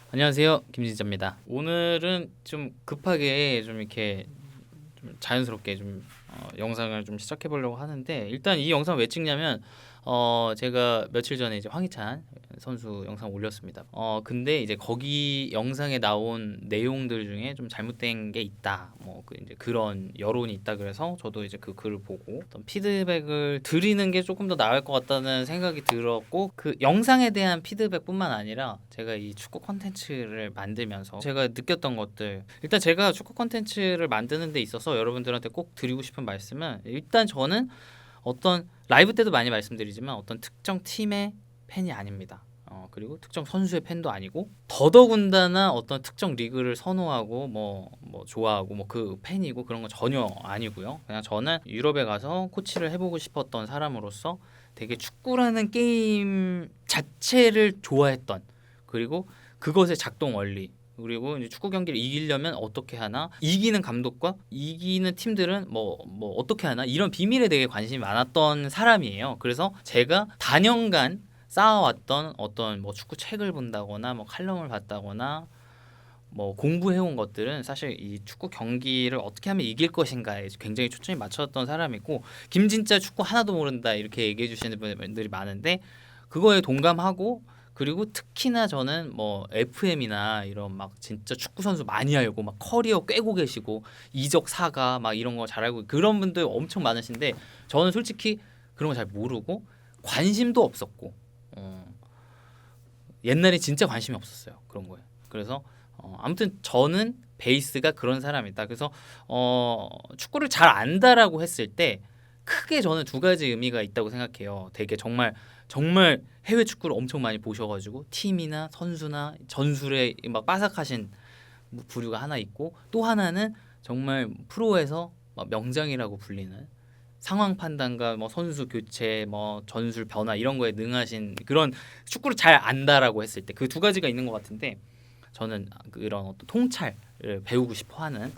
안녕하세요, 김진짜입니다. 오늘은 좀 급하게 좀 이렇게 좀 자연스럽게 좀 영상을 좀 시작해 보려고 하는데, 일단 이 영상 왜 찍냐면 제가 며칠 전에 이제 황희찬 선수 영상 올렸습니다. 근데 이제 거기 영상에 나온 내용들 중에 좀 잘못된 게 있다, 이제 그런 여론이 있다. 그래서 저도 이제 그 글을 보고 어떤 피드백을 드리는 게 조금 더 나을 것 같다는 생각이 들었고, 그 영상에 대한 피드백뿐만 아니라 제가 이 축구 콘텐츠를 만들면서 제가 느꼈던 것들, 일단 제가 축구 콘텐츠를 만드는 데 있어서 여러분들한테 꼭 드리고 싶은 말씀은, 일단 저는 어떤 라이브 때도 많이 말씀드리지만 어떤 특정 팀의 팬이 아닙니다. 그리고 특정 선수의 팬도 아니고, 더더군다나 어떤 특정 리그를 선호하고 좋아하고 그 팬이고 그런 건 전혀 아니고요. 그냥 저는 유럽에 가서 코치를 해보고 싶었던 사람으로서 되게 축구라는 게임 자체를 좋아했던, 그리고 그것의 작동 원리, 그리고 이제 축구 경기를 이기려면 어떻게 하나, 이기는 감독과 이기는 팀들은 어떻게 하나, 이런 비밀에 되게 관심이 많았던 사람이에요. 그래서 제가 단연간 쌓아왔던 어떤 축구 책을 본다거나 칼럼을 봤다거나 공부해온 것들은 사실 이 축구 경기를 어떻게 하면 이길 것인가에 굉장히 초점이 맞춰졌던 사람이고, 김진짜 축구 하나도 모른다 이렇게 얘기해 주시는 분들이 많은데 그거에 동감하고, 그리고 특히나 저는 FM이나 이런 진짜 축구 선수 많이 알고 커리어 꿰고 계시고 이적 사가 이런 거 잘 알고 그런 분들 엄청 많으신데, 저는 솔직히 그런 거 잘 모르고 관심도 없었고, 옛날에 진짜 관심이 없었어요, 그런 거에. 그래서 아무튼 저는 베이스가 그런 사람이다. 그래서 축구를 잘 안다라고 했을 때 크게 저는 두 가지 의미가 있다고 생각해요. 되게 정말 정말 해외 축구를 엄청 많이 보셔가지고 팀이나 선수나 전술에 빠삭하신 부류가 하나 있고, 또 하나는 정말 프로에서 명장이라고 불리는 상황 판단과 선수 교체, 전술 변화 이런 거에 능하신, 그런 축구를 잘 안다라고 했을 때 그 두 가지가 있는 것 같은데, 저는 그런 어떤 통찰을 배우고 싶어하는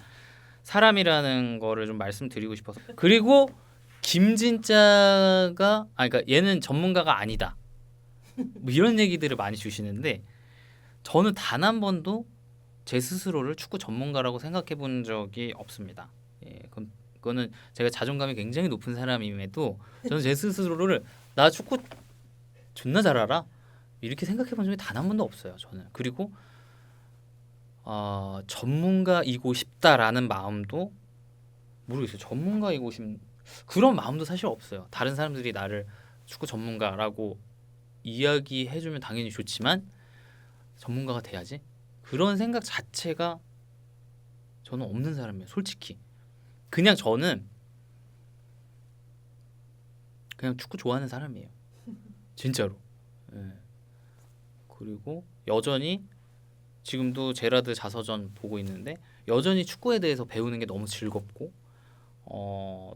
사람이라는 거를 좀 말씀드리고 싶어서. 그리고 김진짜가 그러니까 얘는 전문가가 아니다, 이런 얘기들을 많이 주시는데, 저는 단 한 번도 제 스스로를 축구 전문가라고 생각해 본 적이 없습니다. 예, 그거는 제가 자존감이 굉장히 높은 사람임에도 저는 제 스스로를 나 축구 존나 잘 알아 이렇게 생각해 본 적이 단 한 번도 없어요, 저는. 그리고 전문가이고 싶다라는 마음도 모르겠어요. 전문가이고 싶 그런 마음도 사실 없어요. 다른 사람들이 나를 축구 전문가라고 이야기해주면 당연히 좋지만 전문가가 돼야지, 그런 생각 자체가 저는 없는 사람이에요, 솔직히. 그냥 저는 그냥 축구 좋아하는 사람이에요, 진짜로. 예. 그리고 여전히 지금도 제라드 자서전 보고 있는데 여전히 축구에 대해서 배우는 게 너무 즐겁고,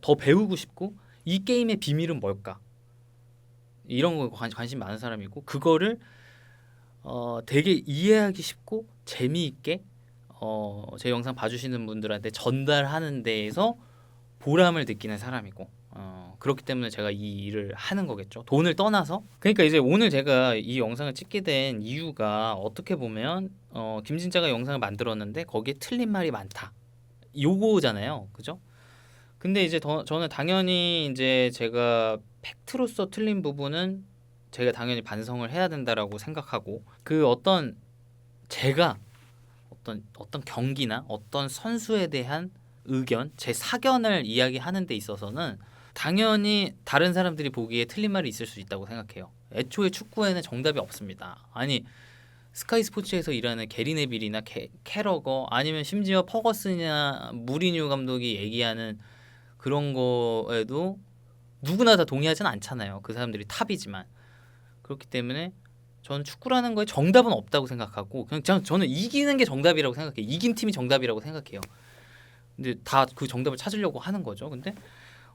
더 배우고 싶고, 이 게임의 비밀은 뭘까, 이런 거 관심 많은 사람이고, 그거를 되게 이해하기 쉽고 재미있게 제 영상 봐주시는 분들한테 전달하는 데에서 보람을 느끼는 사람이고, 그렇기 때문에 제가 이 일을 하는 거겠죠, 돈을 떠나서. 그러니까 이제 오늘 제가 이 영상을 찍게 된 이유가, 어떻게 보면 김진짜가 영상을 만들었는데 거기에 틀린 말이 많다, 요거잖아요, 그죠? 근데 이제 저는 당연히 이제 제가 팩트로서 틀린 부분은 제가 당연히 반성을 해야 된다라고 생각하고, 그 어떤 제가 어떤 경기나 어떤 선수에 대한 의견, 제 사견을 이야기하는 데 있어서는 당연히 다른 사람들이 보기에 틀린 말이 있을 수 있다고 생각해요. 애초에 축구에는 정답이 없습니다. 아니, 스카이 스포츠에서 일하는 게리 네빌이나 캐러거, 아니면 심지어 퍼거슨이나 무리뉴 감독이 얘기하는 그런 거에도 누구나 다 동의하진 않잖아요. 그 사람들이 탑이지만. 그렇기 때문에 저는 축구라는 거에 정답은 없다고 생각하고, 그냥 저는 이기는 게 정답이라고 생각해요. 이긴 팀이 정답이라고 생각해요. 근데 다 그 정답을 찾으려고 하는 거죠. 근데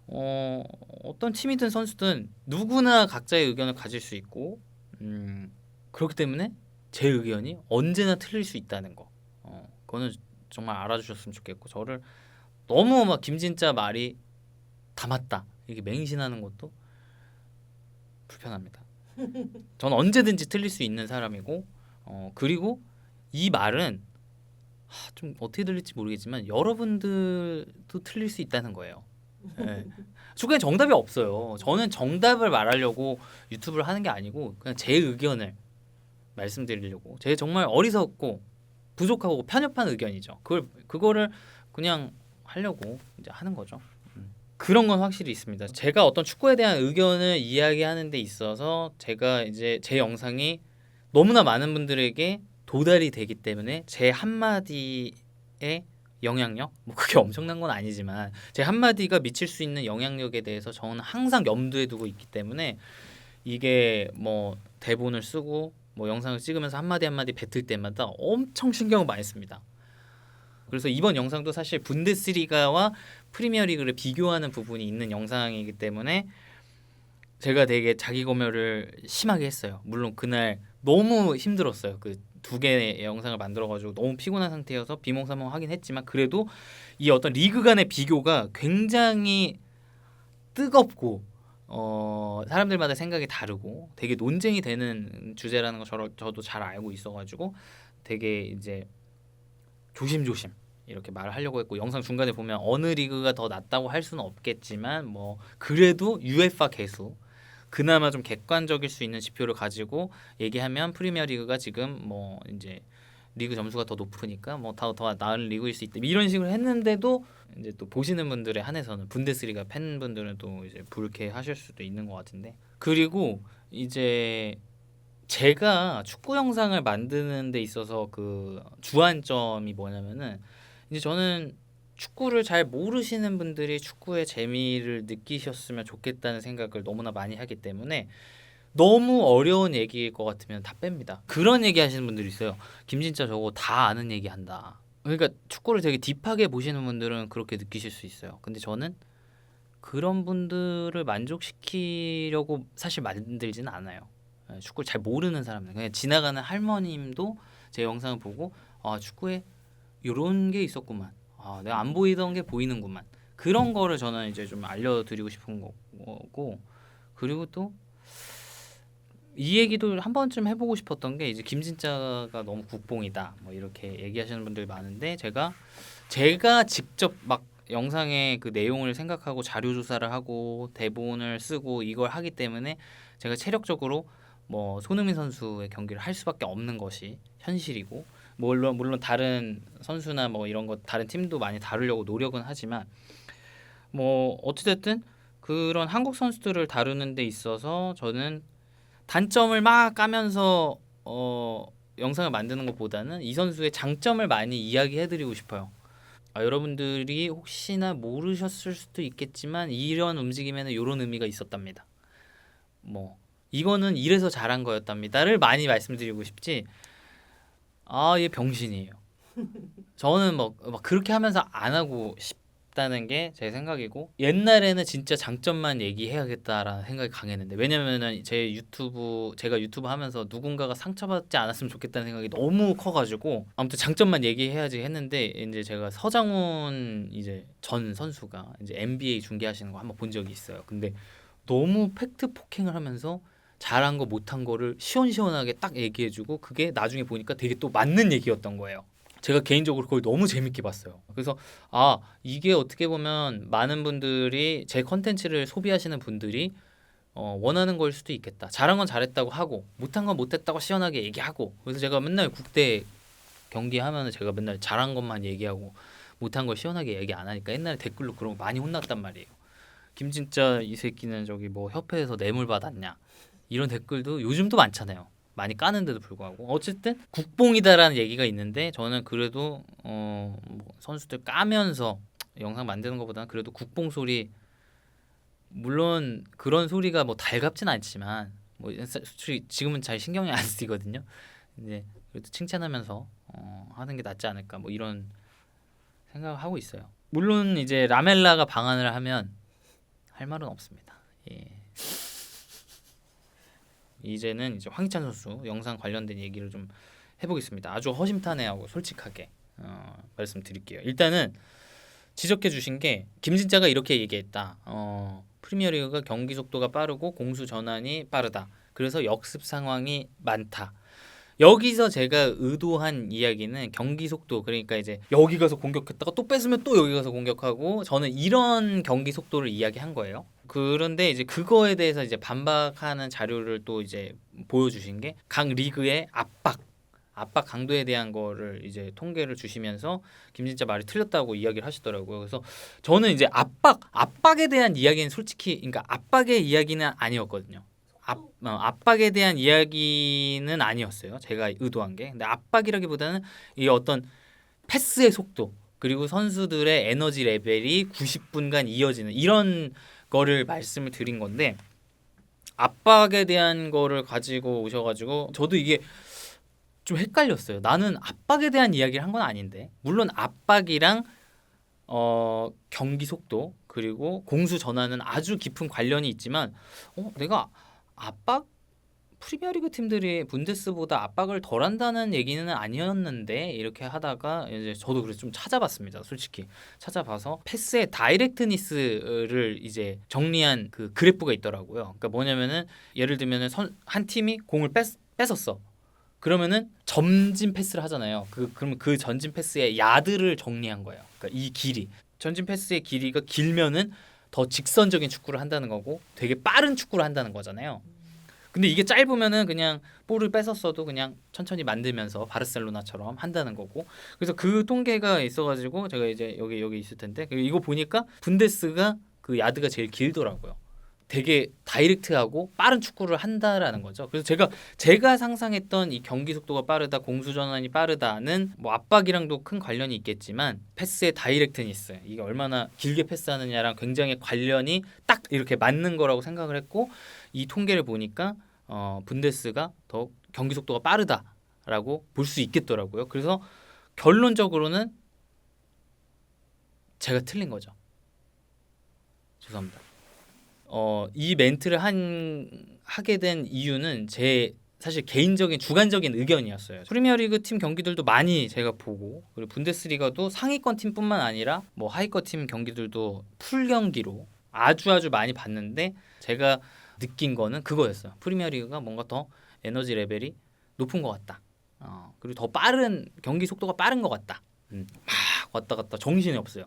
어떤 팀이든 선수든 누구나 각자의 의견을 가질 수 있고, 그렇기 때문에 제 의견이 언제나 틀릴 수 있다는 거, 그거는 정말 알아주셨으면 좋겠고, 저를 너무 김진짜 말이 다 맞다 이렇게 맹신하는 것도 불편합니다. 저는 언제든지 틀릴 수 있는 사람이고, 그리고 이 말은 좀 어떻게 들릴지 모르겠지만 여러분들도 틀릴 수 있다는 거예요. 예. 축구에 정답이 없어요. 저는 정답을 말하려고 유튜브를 하는 게 아니고 그냥 제 의견을 말씀드리려고. 제 정말 어리석고 부족하고 편협한 의견이죠. 그거를 그냥 하려고 이제 하는 거죠. 그런 건 확실히 있습니다. 제가 어떤 축구에 대한 의견을 이야기하는 데 있어서 제가 이제 제 영상이 너무나 많은 분들에게 도달이 되기 때문에 제 한마디의 영향력, 뭐 그게 엄청난 건 아니지만 제 한마디가 미칠 수 있는 영향력에 대해서 저는 항상 염두에 두고 있기 때문에 이게 뭐 대본을 쓰고 뭐 영상을 찍으면서 한마디 한마디 뱉을 때마다 엄청 신경을 많이 씁니다. 그래서 이번 영상도 사실 분데스리가와 프리미어리그를 비교하는 부분이 있는 영상이기 때문에 제가 되게 자기 검열을 심하게 했어요. 물론 그날 너무 힘들었어요. 그 두 개의 영상을 만들어가지고 너무 피곤한 상태여서 비몽사몽 하긴 했지만 그래도 이 어떤 리그 간의 비교가 굉장히 뜨겁고 사람들마다 생각이 다르고 되게 논쟁이 되는 주제라는 거 저도 잘 알고 있어가지고 되게 이제 조심조심 이렇게 말을 하려고 했고 영상 중간에 보면 어느 리그가 더 낫다고 할 수는 없겠지만 뭐 그래도 UEFA 개수 그나마 좀 객관적일 수 있는 지표를 가지고 얘기하면 프리미어리그가 지금 뭐 이제 리그 점수가 더 높으니까 뭐 더 나은 리그일 수 있다 이런 식으로 했는데도 이제 또 보시는 분들에 한해서는 분데스리가 팬분들은 또 이제 불쾌하실 수도 있는 것 같은데 그리고 이제 제가 축구 영상을 만드는 데 있어서 그 주안점이 뭐냐면은 이제 저는 축구를 잘 모르시는 분들이 축구의 재미를 느끼셨으면 좋겠다는 생각을 너무나 많이 하기 때문에 너무 어려운 얘기일 것 같으면 다 뺍니다. 그런 얘기 하시는 분들이 있어요. 김진짜 저거 다 아는 얘기 한다. 그러니까 축구를 되게 딥하게 보시는 분들은 그렇게 느끼실 수 있어요. 근데 저는 그런 분들을 만족시키려고 사실 만들지는 않아요. 축구를 잘 모르는 사람들, 그냥 지나가는 할머님도 제 영상을 보고 축구에 이런 게 있었구만. 내가 안 보이던 게 보이는구만. 그런 거를 저는 이제 좀 알려드리고 싶은 거고 그리고 또 이 얘기도 한 번쯤 해보고 싶었던 게 이제 김진짜가 너무 국뽕이다 뭐 이렇게 얘기하시는 분들이 많은데 제가 직접 막 영상의 그 내용을 생각하고 자료 조사를 하고 대본을 쓰고 이걸 하기 때문에 제가 체력적으로 뭐 손흥민 선수의 경기를 할 수밖에 없는 것이 현실이고 물론 다른 선수나 뭐 이런 거 다른 팀도 많이 다루려고 노력은 하지만 뭐 어찌됐든 그런 한국 선수들을 다루는 데 있어서 저는 단점을 막 까면서 영상을 만드는 것보다는 이 선수의 장점을 많이 이야기해드리고 싶어요. 여러분들이 혹시나 모르셨을 수도 있겠지만 이런 움직임에는 이런 의미가 있었답니다. 뭐 이거는 이래서 잘한 거였답니다를 많이 말씀드리고 싶지. 얘 병신이에요. 저는 막 그렇게 하면서 안 하고 싶다는 게 제 생각이고 옛날에는 진짜 장점만 얘기해야겠다라는 생각이 강했는데 왜냐면은 제가 유튜브 하면서 누군가가 상처받지 않았으면 좋겠다는 생각이 너무 커가지고 아무튼 장점만 얘기해야지 했는데 이제 제가 서장훈 이제 전 선수가 이제 NBA 중계하시는 거 한번 본 적이 있어요. 근데 너무 팩트 폭행을 하면서 잘한 거 못한 거를 시원시원하게 딱 얘기해주고 그게 나중에 보니까 되게 또 맞는 얘기였던 거예요. 제가 개인적으로 그걸 너무 재밌게 봤어요. 그래서 이게 어떻게 보면 많은 분들이 제 컨텐츠를 소비하시는 분들이 원하는 걸 수도 있겠다. 잘한 건 잘했다고 하고 못한 건 못했다고 시원하게 얘기하고 그래서 제가 맨날 국대 경기하면 제가 맨날 잘한 것만 얘기하고 못한 걸 시원하게 얘기 안 하니까 옛날에 댓글로 그런 거 많이 혼났단 말이에요. 김진짜 이 새끼는 저기 뭐 협회에서 뇌물 받았냐 이런 댓글도 요즘도 많잖아요. 많이 까는데도 불구하고 어쨌든 국뽕이다라는 얘기가 있는데 저는 그래도 뭐 선수들 까면서 영상 만드는 것보다는 그래도 국뽕 소리 물론 그런 소리가 뭐 달갑진 않지만 뭐 솔직히 지금은 잘 신경이 안 쓰이거든요. 근데 그래도 칭찬하면서 하는 게 낫지 않을까 뭐 이런 생각을 하고 있어요. 물론 이제 라멜라가 방한을 하면 할 말은 없습니다. 예. 이제는 이제 황희찬 선수 영상 관련된 얘기를 좀 해보겠습니다. 아주 허심탄회하고 솔직하게 말씀드릴게요. 일단은 지적해 주신 게 김진짜가 이렇게 얘기했다. 프리미어리그가 경기 속도가 빠르고 공수 전환이 빠르다. 그래서 역습 상황이 많다. 여기서 제가 의도한 이야기는 경기 속도, 그러니까 이제 여기 가서 공격했다가 또 뺏으면 또 여기 가서 공격하고, 저는 이런 경기 속도를 이야기한 거예요. 그런데 이제 그거에 대해서 이제 반박하는 자료를 또 이제 보여주신 게 각 리그의 압박 강도에 대한 거를 이제 통계를 주시면서 김진짜 말이 틀렸다고 이야기를 하시더라고요. 그래서 저는 이제 압박에 대한 이야기는 솔직히, 그러니까 압박의 이야기는 아니었거든요. 압박에 대한 이야기는 아니었어요. 제가 의도한 게. 근데 압박이라기보다는 이 어떤 패스의 속도, 그리고 선수들의 에너지 레벨이 90분간 이어지는 이런 거를 말씀을 드린 건데, 압박에 대한 거를 가지고 오셔가지고 저도 이게 좀 헷갈렸어요. 나는 압박에 대한 이야기를 한 건 아닌데, 물론 압박이랑 경기 속도 그리고 공수 전환은 아주 깊은 관련이 있지만, 내가 압박 프리미어리그 팀들이 분데스보다 압박을 덜 한다는 얘기는 아니었는데, 이렇게 하다가 이제 저도 그래서 좀 찾아봤습니다. 솔직히 찾아봐서 패스의 다이렉트니스를 이제 정리한 그 그래프가 있더라고요. 그러니까 뭐냐면은 예를 들면은 한 팀이 공을 뺏었어. 그러면은 점진 패스를 하잖아요. 그러면 그 전진 패스의 야드를 정리한 거예요. 그러니까 이 길이, 전진 패스의 길이가 길면은 더 직선적인 축구를 한다는 거고, 되게 빠른 축구를 한다는 거잖아요. 근데 이게 짧으면은 그냥 볼을 뺏었어도 그냥 천천히 만들면서 바르셀로나처럼 한다는 거고. 그래서 그 통계가 있어가지고 제가 이제 여기 있을 텐데, 이거 보니까 분데스가 그 야드가 제일 길더라고요. 되게 다이렉트하고 빠른 축구를 한다라는 거죠. 그래서 제가 상상했던 이 경기 속도가 빠르다, 공수 전환이 빠르다는 뭐 압박이랑도 큰 관련이 있겠지만, 패스의 다이렉트니스, 이게 얼마나 길게 패스하느냐랑 굉장히 관련이 딱 이렇게 맞는 거라고 생각을 했고, 이 통계를 보니까 분데스가 더 경기 속도가 빠르다라고 볼 수 있겠더라고요. 그래서 결론적으로는 제가 틀린 거죠. 죄송합니다. 이 멘트를 하게 된 이유는 제 사실 개인적인 주관적인 의견이었어요. 프리미어리그 팀 경기들도 많이 제가 보고, 그리고 분데스리가도 상위권 팀뿐만 아니라 뭐 하위권 팀 경기들도 풀 경기로 아주 많이 봤는데, 제가 느낀 거는 그거였어요. 프리미어리그가 뭔가 더 에너지 레벨이 높은 것 같다. 그리고 더 빠른 경기 속도가 빠른 것 같다. 막 왔다 갔다 정신이 없어요.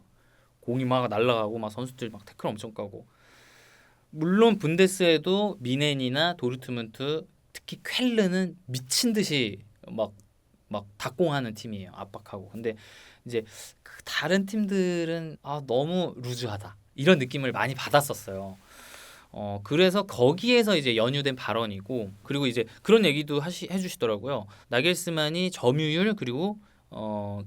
공이 막 날아가고 막 선수들 막 태클 엄청 까고. 물론 분데스에도 미넨이나 도르트문트, 특히 쾰르는 미친 듯이 막 닭공하는 팀이에요. 압박하고. 근데 이제 그 다른 팀들은 너무 루즈하다, 이런 느낌을 많이 받았었어요. 그래서 거기에서 이제 연유된 발언이고, 그리고 이제 그런 얘기도 해주시더라고요. 나겔스만이 점유율 그리고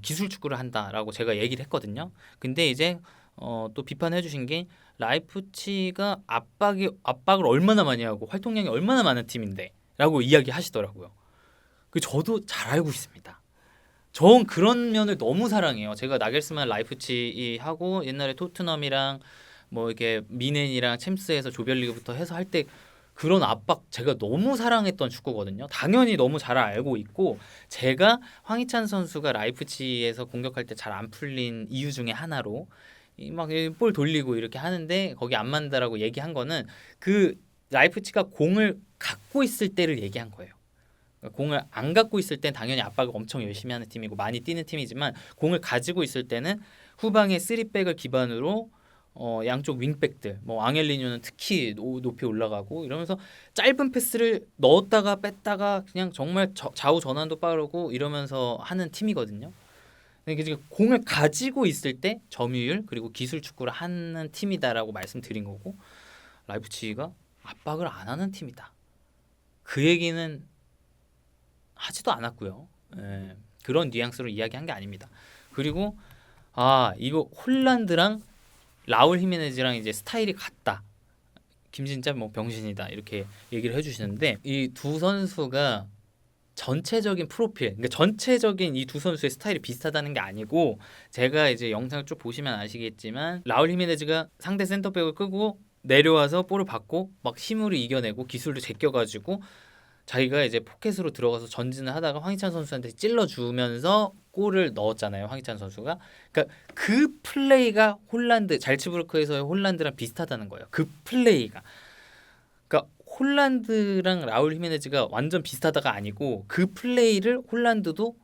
기술 축구를 한다라고 제가 얘기를 했거든요. 근데 이제 또 비판해 주신 게, 라이프치히가 압박을 얼마나 많이 하고 활동량이 얼마나 많은 팀인데라고 이야기하시더라고요. 저도 잘 알고 있습니다. 전 그런 면을 너무 사랑해요. 제가 나겔스만 라이프치히하고 옛날에 토트넘이랑 뭐 이렇게 미넨이랑 챔스에서 조별리그부터 해서 할 때 그런 압박 제가 너무 사랑했던 축구거든요. 당연히 너무 잘 알고 있고, 제가 황희찬 선수가 라이프치히에서 공격할 때 잘 안 풀린 이유 중에 하나로 막 볼 돌리고 이렇게 하는데 거기 안 맞는다라고 얘기한 거는, 그 라이프치히가 공을 갖고 있을 때를 얘기한 거예요. 공을 안 갖고 있을 땐 당연히 압박을 엄청 열심히 하는 팀이고 많이 뛰는 팀이지만, 공을 가지고 있을 때는 후방의 3백을 기반으로 양쪽 윙백들, 뭐 앙헬리뉴는 특히 높이 올라가고 이러면서 짧은 패스를 넣었다가 뺐다가 그냥 정말 좌우 전환도 빠르고 이러면서 하는 팀이거든요. 근데 공을 가지고 있을 때 점유율 그리고 기술 축구를 하는 팀이다라고 말씀드린 거고, 라이프치히가 압박을 안 하는 팀이다, 그 얘기는 하지도 않았고요. 그런 뉘앙스로 이야기한 게 아닙니다. 그리고 이거 홀란드랑 라울 히메네즈랑 이제 스타일이 같다, 김진짜 뭐 병신이다, 이렇게 얘기를 해주시는데, 이 두 선수가 전체적인 프로필, 그러니까 전체적인 이 두 선수의 스타일이 비슷하다는 게 아니고, 제가 이제 영상을 쭉 보시면 아시겠지만, 라울 히메네즈가 상대 센터백을 끄고 내려와서 볼을 받고 막 힘으로 이겨내고 기술도 제껴가지고 자기가 이제 포켓으로 들어가서 전진을 하다가 황희찬 선수한테 찔러주면서 골을 넣었잖아요, 황희찬 선수가. 그러니까 그 플레이가 잘츠부르크에서의 홀란드랑 비슷하다는 거예요. 그 플레이가. 그러니까 홀란드랑 라울 히메네즈가 완전 비슷하다가 아니고 그 플레이를 홀란드도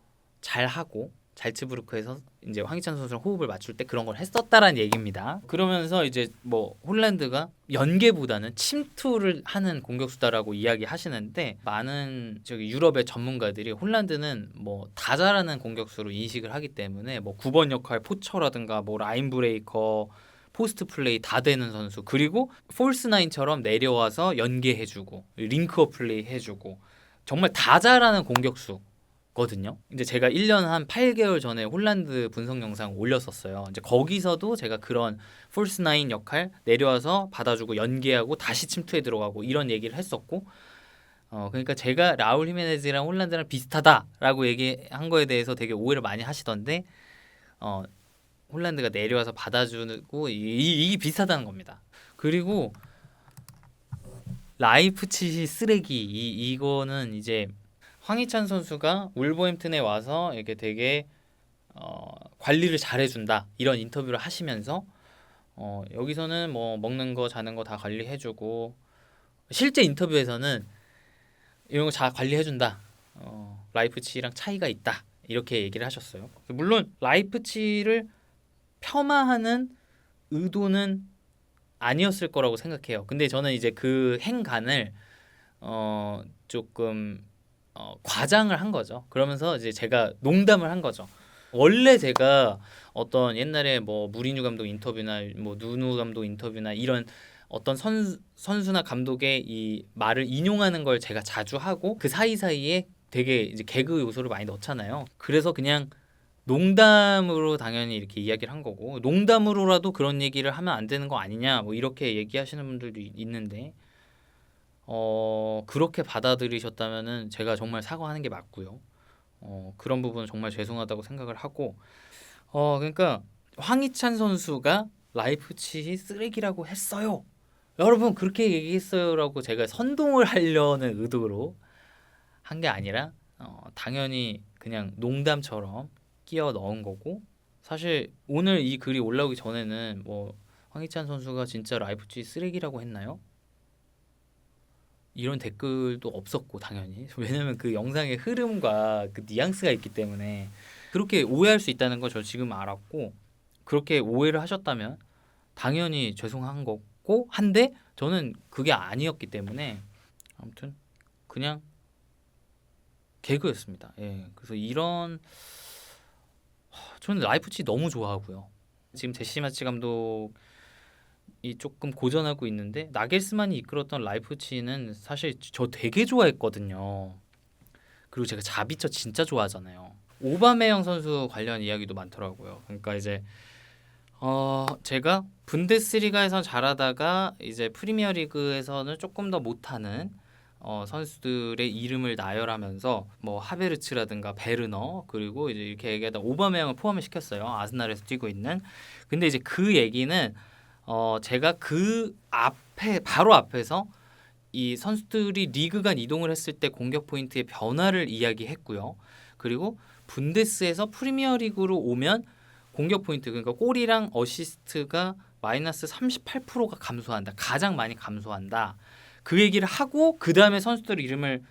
잘 하고 잘츠부르크에서 이제 황희찬 선수랑 호흡을 맞출 때 그런 걸 했었다라는 얘기입니다. 그러면서 이제 뭐 홀란드가 연계보다는 침투를 하는 공격수다라고 이야기하시는데 많은 저기 유럽의 전문가들이 홀란드는 뭐 다 잘하는 공격수로 인식을 하기 때문에 뭐 9번 역할 포처라든가 뭐 라인 브레이커 포스트 플레이 다 되는 선수 그리고 폴스 나인처럼 내려와서 연계해주고 링크업 플레이 해주고 정말 다 잘하는 공격수거든요. 이제 제가 1년 한 8개월 전에 홀란드 분석 영상 올렸었어요. 이제 거기서도 제가 그런 폴스 나인 역할 내려와서 받아주고 연계하고 다시 침투에 들어가고 이런 얘기를 했었고 그러니까 제가 라울 히메네즈랑 홀란드랑 비슷하다라고 얘기한 거에 대해서 되게 오해를 많이 하시던데 홀란드가 내려와서 받아주고 이게 비슷하다는 겁니다. 그리고 라이프치히 쓰레기 이거는 이제 황희찬 선수가 울버햄튼에 와서 이렇게 되게 관리를 잘해준다 이런 인터뷰를 하시면서 여기서는 뭐 먹는 거 자는 거 다 관리해주고 실제 인터뷰에서는 이런 거 다 관리해준다. 라이프치히랑 차이가 있다 이렇게 얘기를 하셨어요. 물론 라이프치히를 폄하하는 의도는 아니었을 거라고 생각해요. 근데 저는 이제 그 행간을 조금 과장을 한 거죠. 그러면서 이제 제가 농담을 한 거죠. 원래 제가 어떤 옛날에 뭐 무리뉴 감독 인터뷰나 뭐 누누 감독 인터뷰나 이런 어떤 선수나 감독의 이 말을 인용하는 걸 제가 자주 하고 그 사이사이에 되게 이제 개그 요소를 많이 넣잖아요. 그래서 그냥 농담으로 당연히 이렇게 이야기를 한 거고 농담으로라도 그런 얘기를 하면 안 되는 거 아니냐 뭐 이렇게 얘기하시는 분들도 있는데 그렇게 받아들이셨다면은 제가 정말 사과하는 게 맞고요. 그런 부분은 정말 죄송하다고 생각을 하고 그러니까 황희찬 선수가 라이프치히 쓰레기라고 했어요. 여러분 그렇게 얘기했어요라고 제가 선동을 하려는 의도로 한 게 아니라 당연히 그냥 농담처럼 끼워 넣은 거고 사실 오늘 이 글이 올라오기 전에는 뭐 황희찬 선수가 진짜 라이프치히 쓰레기라고 했나요? 이런 댓글도 없었고 당연히 왜냐면 그 영상의 흐름과 그 뉘앙스가 있기 때문에 그렇게 오해할 수 있다는 걸 저 지금 알았고 그렇게 오해를 하셨다면 당연히 죄송한 거고 한데 저는 그게 아니었기 때문에 아무튼 그냥 개그였습니다. 예, 그래서 이런 저는 라이프치 너무 좋아하고요. 지금 제시마치 감독이 조금 고전하고 있는데 나겔스만이 이끌었던 라이프치히는 사실 저 되게 좋아했거든요. 그리고 제가 자비처 진짜 좋아하잖아요. 오바메영 선수 관련 이야기도 많더라고요. 그러니까 이제 제가 분데스리가에서 잘하다가 이제 프리미어리그에서는 조금 더 못하는 선수들의 이름을 나열하면서 뭐 하베르츠라든가 베르너 그리고 이제 이렇게 얘기하다 오바메양을 포함을 시켰어요. 아스날에서 뛰고 있는. 근데 이제 그 얘기는 제가 그 앞에 바로 앞에서 이 선수들이 리그 간 이동을 했을 때 공격 포인트의 변화를 이야기했고요. 그리고 분데스에서 프리미어리그로 오면 공격 포인트 그러니까 골이랑 어시스트가 마이너스 38%가 감소한다. 가장 많이 감소한다. 그 얘기를 하고 그 다음에 선수들 이름을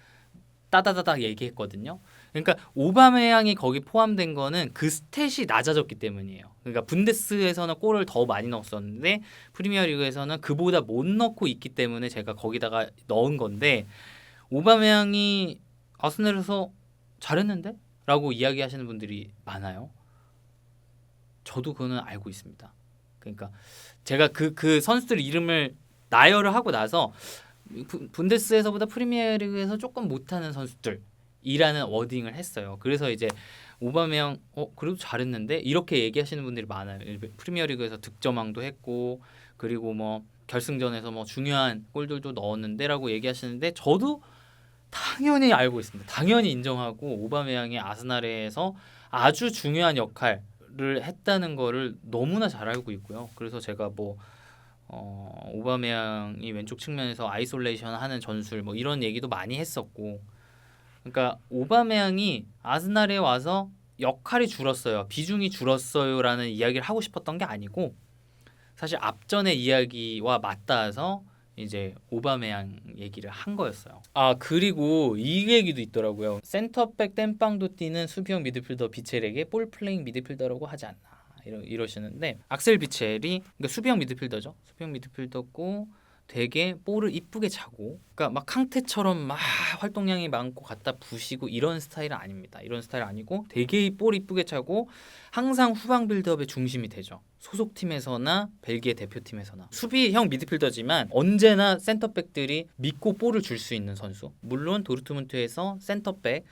따다다닥 얘기했거든요. 그러니까 오바메양이 거기 포함된 거는 그 스탯이 낮아졌기 때문이에요. 그러니까 분데스에서는 골을 더 많이 넣었었는데 프리미어리그에서는 그보다 못 넣고 있기 때문에 제가 거기다가 넣은 건데 오바메양이 아스날에서 잘했는데? 라고 이야기하시는 분들이 많아요. 저도 그거는 알고 있습니다. 그러니까 제가 그 선수들 이름을 나열을 하고 나서 분데스에서보다 프리미어리그에서 조금 못하는 선수들이라는 워딩을 했어요. 그래서 이제 오바메양 그래도 잘했는데 이렇게 얘기하시는 분들이 많아요. 프리미어리그에서 득점왕도 했고 그리고 뭐 결승전에서 뭐 중요한 골들도 넣었는데라고 얘기하시는데 저도 당연히 알고 있습니다. 당연히 인정하고 오바메양이 아스날에서 아주 중요한 역할을 했다는 거를 너무나 잘 알고 있고요. 그래서 제가 뭐 오바메양이 왼쪽 측면에서 아이솔레이션 하는 전술 뭐 이런 얘기도 많이 했었고 그러니까 오바메양이 아스날에 와서 역할이 줄었어요. 비중이 줄었어요라는 이야기를 하고 싶었던 게 아니고 사실 앞전의 이야기와 맞닿아서 이제 오바메양 얘기를 한 거였어요. 아 그리고 이 얘기도 있더라고요. 센터백 땜빵도 뛰는 수비형 미드필더 비첼에게 볼 플레잉 미드필더라고 하지 않나 이러시는데 악셀 비첼이 그러니까 수비형 미드필더죠. 수비형 미드필더고 되게 볼을 이쁘게 차고 그러니까 막 캉테처럼 막 활동량이 많고 갖다 부시고 이런 스타일은 아닙니다. 이런 스타일 아니고 되게 볼 이쁘게 차고 항상 후방 빌드업의 중심이 되죠. 소속팀에서나 벨기에 대표팀에서나 수비형 미드필더지만 언제나 센터백들이 믿고 볼을 줄 수 있는 선수. 물론 도르트문트에서 센터백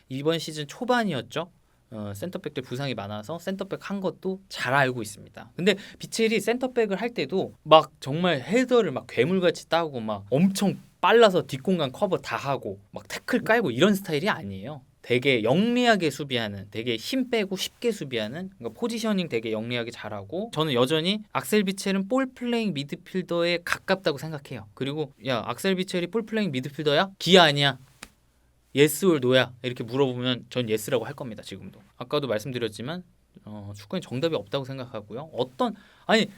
이번 시즌 초반이었죠. 센터백들 부상이 많아서 센터백 한 것도 잘 알고 있습니다. 근데 비첼이 센터백을 할 때도 막 정말 헤더를 막 괴물같이 따고 막 엄청 빨라서 뒷공간 커버 다 하고 막 태클 깔고 이런 스타일이 아니에요. 되게 영리하게 수비하는, 되게 힘 빼고 쉽게 수비하는, 그러니까 포지셔닝 되게 영리하게 잘하고 저는 여전히 악셀 비첼은 볼 플레잉 미드필더에 가깝다고 생각해요. 그리고 야 악셀 비첼이 볼 플레잉 미드필더야? 기아 아니야? 예스 올 노야 이렇게 물어보면 전 예스라고 할 겁니다. 지금도 아까도 말씀드렸지만 축구엔 정답이 없다고 생각하고요. 어떤 아니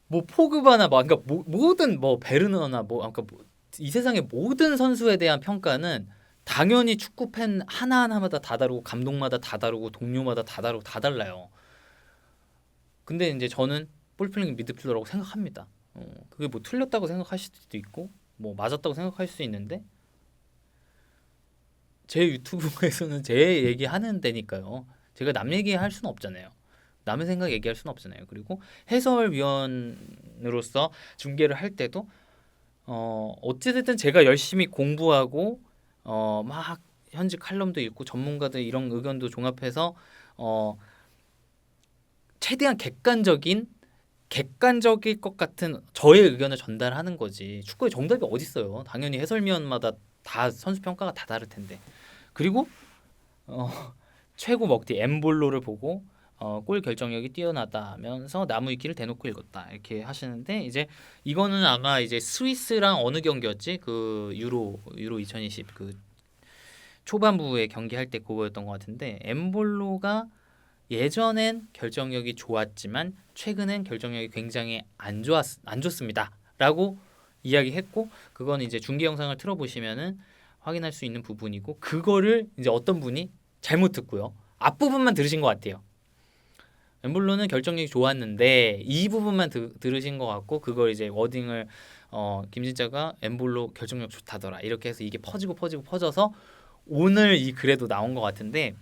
뭐 포그바나 뭐 그러니까 모든 뭐 베르너나 뭐 그러니까 이 세상의 모든 선수에 대한 평가는 당연히 축구 팬 하나하나마다 다 다르고 감독마다 다 다르고 동료마다 다 다르고 다 달라요. 근데 이제 저는 볼플레잉 미드필더라고 생각합니다. 그게 뭐 틀렸다고 생각하실 수도 있고 뭐 맞았다고 생각할 수 있는데 제 유튜브에서는 제 얘기하는 데니까요. 제가 남 얘기할 수는 없잖아요. 남의 생각 얘기할 수는 없잖아요. 그리고 해설위원으로서 중계를 할 때도 어찌됐든 제가 열심히 공부하고 막 현지 칼럼도 읽고 전문가들 이런 의견도 종합해서 최대한 객관적일 것 같은 저의 의견을 전달하는 거지. 축구에 정답이 어디 있어요? 당연히 해설위원마다 다 선수 평가가 다 다를 텐데. 그리고 최고 먹튀 엠볼로를 보고 골 결정력이 뛰어나다면서 나무 위키를 대놓고 읽었다 이렇게 하시는데 이제 이거는 아마 이제 스위스랑 어느 경기였지 그 유로 2020 그 초반부에 경기할 때 그거였던 것 같은데 엠볼로가 예전엔 결정력이 좋았지만 최근엔 결정력이 굉장히 안 좋습니다라고 이야기했고 그건 이제 중계 영상을 틀어보시면은 확인할 수 있는 부분이고 그거를 이제 어떤 분이 잘못 듣고요 앞부분만 들으신 것 같아요. 엠블로는 결정력이 좋았는데 이 부분만 들으신 것 같고 그걸 이제 워딩을 김진짜가 엠볼로 결정력 좋다더라 이렇게 해서 이게 퍼져서 오늘 이 글에도 나온 것 같은데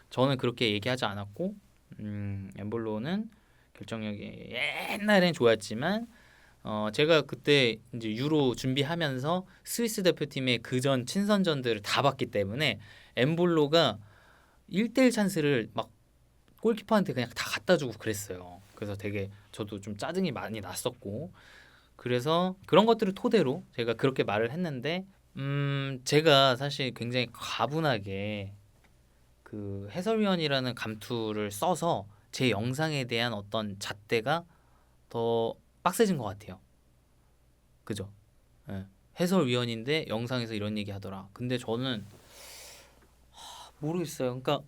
저는 그렇게 얘기하지 않았고 엠볼로는 결정력이 옛날엔 좋았지만 제가 그때 이제 유로 준비하면서 스위스 대표팀의 그전 친선전들을 다 봤기 때문에 엠볼로가 1대1 찬스를 막 골키퍼한테 그냥 다 갖다 주고 그랬어요. 그래서 되게 저도 좀 짜증이 많이 났었고 그래서 그런 것들을 토대로 제가 그렇게 말을 했는데 제가 사실 굉장히 과분하게 그 해설위원이라는 감투를 써서 제 영상에 대한 어떤 잣대가 더 빡세진 것 같아요. 그죠? 네. 해설위원인데 영상에서 이런 얘기 하더라. 근데 저는 모르겠어요. 그러니까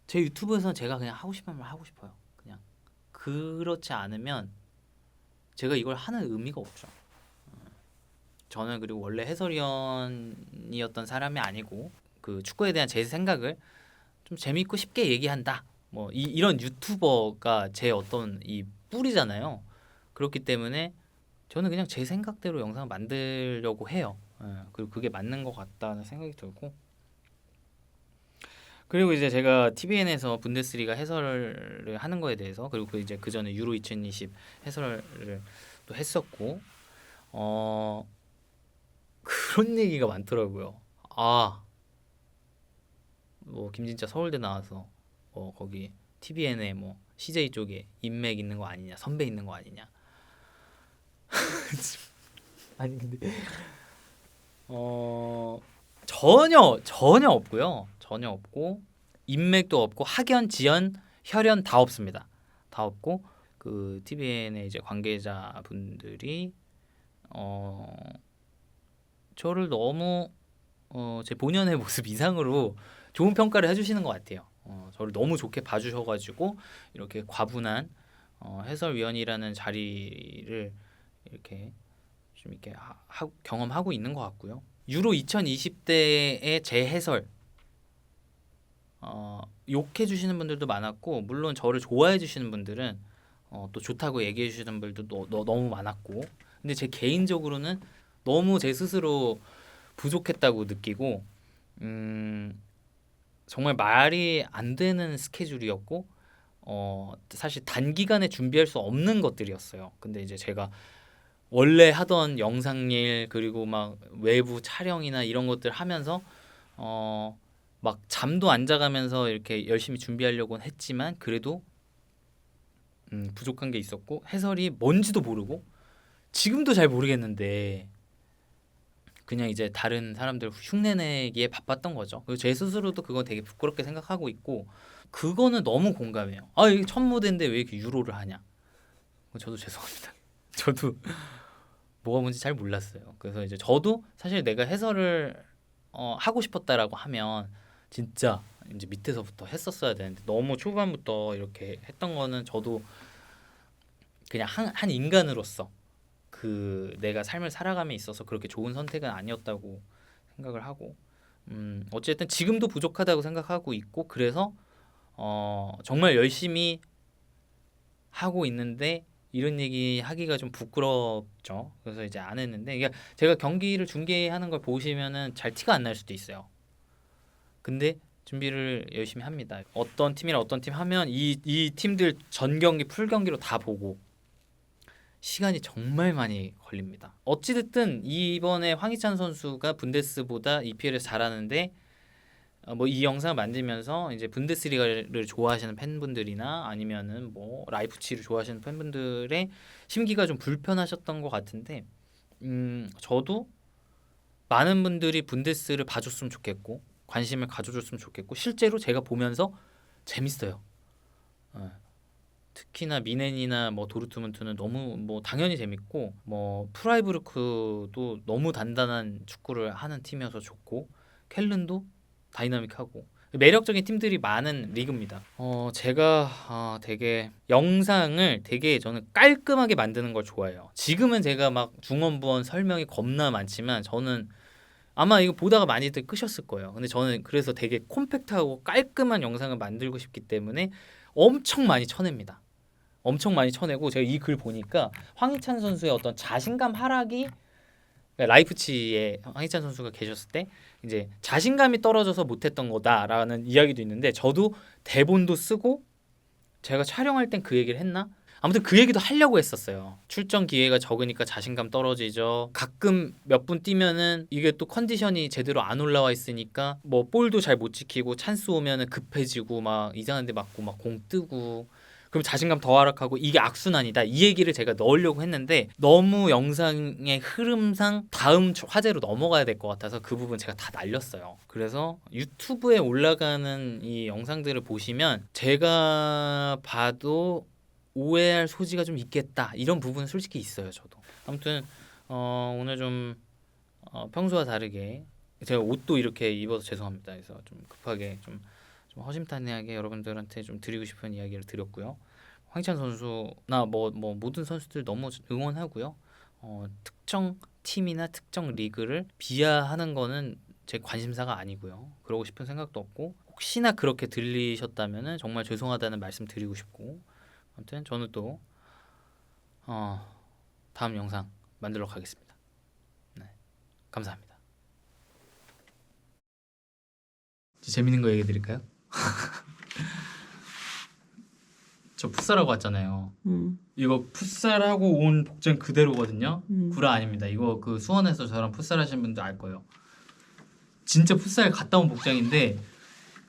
제 유튜브에서는 제가 그냥 하고 싶은 말 하고 싶어요. 그냥 그렇지 않으면 제가 이걸 하는 의미가 없죠. 저는 그리고 원래 해설위원이었던 사람이 아니고 그 축구에 대한 제 생각을 좀 재밌고 쉽게 얘기한다. 뭐 이런 유튜버가 제 어떤 이 뿌리잖아요. 그렇기 때문에 저는 그냥 제 생각대로 영상을 만들려고 해요. 그리고 그게 맞는 것 같다는 생각이 들고 그리고 이제 제가 TVN에서 분데스리가 해설을 하는 거에 대해서 그리고 이제 그 전에 유로 2020 해설을 또 했었고 그런 얘기가 많더라고요. 뭐 김진짜 서울대 나와서 거기 TVN에 뭐 CJ 쪽에 인맥 있는 거 아니냐, 선배 있는 거 아니냐. 아니 근데 전혀 없고요. 전혀 없고 인맥도 없고 학연, 지연, 혈연 다 없습니다. 다 없고 그 TVN의 이제 관계자분들이 저를 너무 제 본연의 모습 이상으로 좋은 평가를 해주시는 것 같아요. 저를 너무 좋게 봐주셔가지고 이렇게 과분한 해설위원이라는 자리를 이렇게 좀 이렇게 경험하고 있는 것 같고요. 유로 2020대의 재해설 욕해 주시는 분들도 많았고 물론 저를 좋아해 주시는 분들은 또 좋다고 얘기해 주시는 분들도 너무 많았고 근데 제 개인적으로는 너무 제 스스로 부족했다고 느끼고 정말 말이 안 되는 스케줄이었고 사실 단기간에 준비할 수 없는 것들이었어요. 근데 이제 제가 원래 하던 영상일 그리고 막 외부 촬영이나 이런 것들 하면서 막 잠도 안 자가면서 이렇게 열심히 준비하려고는 했지만 그래도 부족한 게 있었고 해설이 뭔지도 모르고 지금도 잘 모르겠는데 그냥 이제 다른 사람들 흉내내기에 바빴던 거죠. 그리고 제 스스로도 그거 되게 부끄럽게 생각하고 있고 그거는 너무 공감해요. 아 이게 첫 무대인데 왜 이렇게 유로를 하냐. 저도 죄송합니다. 저도 뭐가 뭔지 잘 몰랐어요. 그래서 이제 저도 사실 내가 해설을 하고 싶었다라고 하면 진짜 이제 밑에서부터 했었어야 되는데 너무 초반부터 이렇게 했던 거는 저도 그냥 한 인간으로서 그 내가 삶을 살아감에 있어서 그렇게 좋은 선택은 아니었다고 생각을 하고 어쨌든 지금도 부족하다고 생각하고 있고 그래서 정말 열심히 하고 있는데 이런 얘기 하기가 좀 부끄럽죠. 그래서 이제 안 했는데 이게 제가 경기를 중계하는 걸 보시면은 잘 티가 안 날 수도 있어요. 근데 준비를 열심히 합니다. 어떤 팀이랑 어떤 팀 하면 이 팀들 전 경기 풀 경기로 다 보고 시간이 정말 많이 걸립니다. 어찌됐든 이번에 황희찬 선수가 분데스보다 EPL에서 잘하는데 뭐 이 영상을 만들면서 이제 분데스리가를 좋아하시는 팬분들이나 아니면은 뭐 라이프치히를 좋아하시는 팬분들의 심기가 좀 불편하셨던 것 같은데 저도 많은 분들이 분데스를 봐줬으면 좋겠고 관심을 가져줬으면 좋겠고 실제로 제가 보면서 재밌어요. 특히나 미넨이나 뭐 도르트문트는 너무 뭐 당연히 재밌고 뭐 프라이부르크도 너무 단단한 축구를 하는 팀이어서 좋고 켈른도 다이나믹하고 매력적인 팀들이 많은 리그입니다. 제가 되게 영상을 되게 저는 깔끔하게 만드는 걸 좋아해요. 지금은 제가 막 중원부원 설명이 겁나 많지만 저는 아마 이거 보다가 많이들 끄셨을 거예요. 근데 저는 그래서 되게 콤팩트하고 깔끔한 영상을 만들고 싶기 때문에 엄청 많이 쳐냅니다. 엄청 많이 쳐내고 제가 이 글 보니까 황희찬 선수의 어떤 자신감 하락이 라이프치히에 황희찬 선수가 계셨을 때 이제 자신감이 떨어져서 못했던 거다라는 이야기도 있는데 저도 대본도 쓰고 제가 촬영할 땐 그 얘기를 했나? 아무튼 그 얘기도 하려고 했었어요. 출전 기회가 적으니까 자신감 떨어지죠. 가끔 몇 분 뛰면은 이게 또 컨디션이 제대로 안 올라와 있으니까 뭐 볼도 잘 못 지키고 찬스 오면은 급해지고 막 이상한 데 맞고 막 공 뜨고 그럼 자신감 더 하락하고 이게 악순환이다. 이 얘기를 제가 넣으려고 했는데 너무 영상의 흐름상 다음 화제로 넘어가야 될 것 같아서 그 부분 제가 다 날렸어요. 그래서 유튜브에 올라가는 이 영상들을 보시면 제가 봐도 오해할 소지가 좀 있겠다. 이런 부분은 솔직히 있어요. 저도. 아무튼 오늘 좀 평소와 다르게 제가 옷도 이렇게 입어서 죄송합니다. 그래서 좀 급하게 좀 허심탄회하게 여러분들한테 좀 드리고 싶은 이야기를 드렸고요. 황희찬 선수나 뭐 모든 선수들 너무 응원하고요. 특정 팀이나 특정 리그를 비하하는 거는 제 관심사가 아니고요. 그러고 싶은 생각도 없고 혹시나 그렇게 들리셨다면은 정말 죄송하다는 말씀 드리고 싶고 아무튼 저는 또 다음 영상 만들러 가겠습니다. 네, 감사합니다. 재밌는 거 얘기 드릴까요? 저 풋살하고 왔잖아요. 이거 풋살하고 온 복장 그대로거든요. 구라 아닙니다. 이거 그 수원에서 저랑 풋살 하시는 분들 알 거예요. 진짜 풋살 갔다 온 복장인데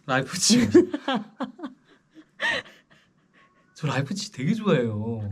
라이프치 저 라이프치 되게 좋아해요.